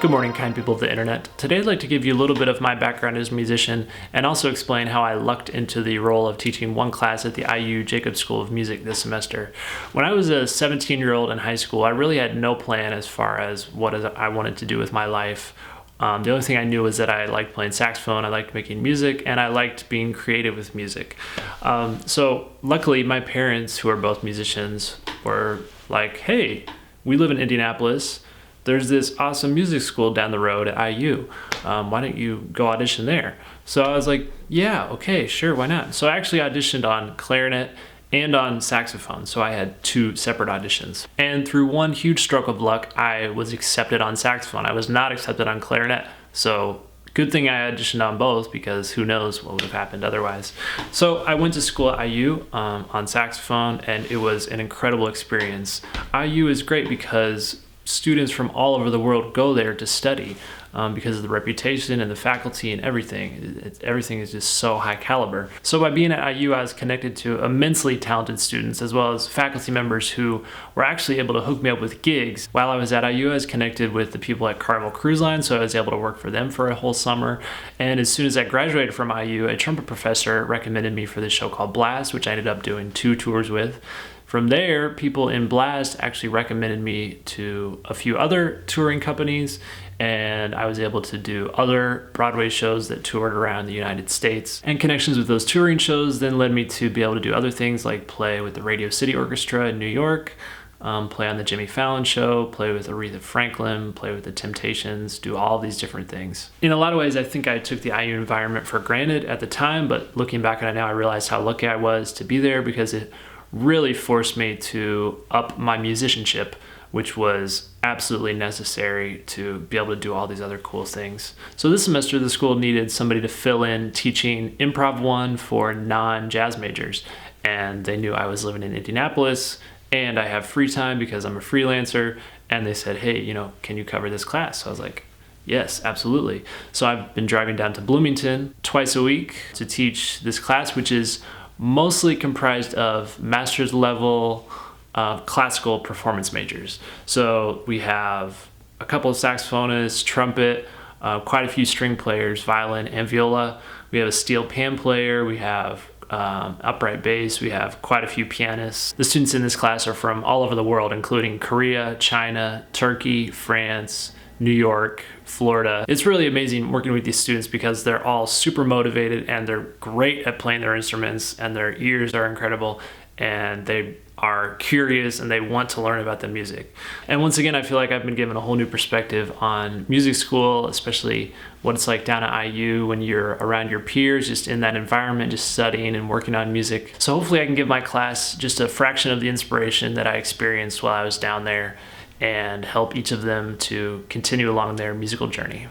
Good morning, kind people of the internet. Today I'd like to give you a little bit of my background as a musician and also explain how I lucked into the role of teaching one class at the IU Jacobs School of Music this semester. When I was a 17-year-old in high school, I really had no plan as far as what I wanted to do with my life. The only thing I knew was that I liked playing saxophone, I liked making music, and I liked being creative with music. So luckily, my parents, who are both musicians, were like, hey, we live in Indianapolis. There's this awesome music school down the road at IU. Why don't you go audition there? So I was like, yeah, okay, sure, why not? So I actually auditioned on clarinet and on saxophone. So I had two separate auditions. And through one huge stroke of luck, I was accepted on saxophone. I was not accepted on clarinet. So good thing I auditioned on both, because who knows what would have happened otherwise. So I went to school at IU on saxophone, and it was an incredible experience. IU is great because students from all over the world go there to study because of the reputation and the faculty and everything. Everything is just so high caliber. So by being at IU, I was connected to immensely talented students as well as faculty members who were actually able to hook me up with gigs. While I was at IU, I was connected with the people at Carnival Cruise Line, so I was able to work for them for a whole summer. And as soon as I graduated from IU, a trumpet professor recommended me for this show called Blast, which I ended up doing 2 tours with. From there, people in Blast actually recommended me to a few other touring companies, and I was able to do other Broadway shows that toured around the United States. And connections with those touring shows then led me to be able to do other things like play with the Radio City Orchestra in New York, play on the Jimmy Fallon Show, play with Aretha Franklin, play with the Temptations, do all these different things. In a lot of ways, I think I took the IU environment for granted at the time, but looking back on it now, I realized how lucky I was to be there, because it really forced me to up my musicianship, which was absolutely necessary to be able to do all these other cool things. So this semester, the school needed somebody to fill in teaching Improv 1 for non-jazz majors. And they knew I was living in Indianapolis and I have free time because I'm a freelancer. And they said, hey, can you cover this class? So I was like, yes, absolutely. So I've been driving down to Bloomington twice a week to teach this class, which is mostly comprised of master's level classical performance majors. So we have a couple of saxophonists, trumpet, quite a few string players, violin and viola. We have a steel pan player. We have upright bass. We have quite a few pianists. The students in this class are from all over the world, including Korea, China, Turkey, France, New York, Florida. It's really amazing working with these students because they're all super motivated and they're great at playing their instruments and their ears are incredible and they are curious and they want to learn about the music. And once again, I feel like I've been given a whole new perspective on music school, especially what it's like down at IU when you're around your peers, just in that environment, just studying and working on music. So hopefully I can give my class just a fraction of the inspiration that I experienced while I was down there and help each of them to continue along their musical journey.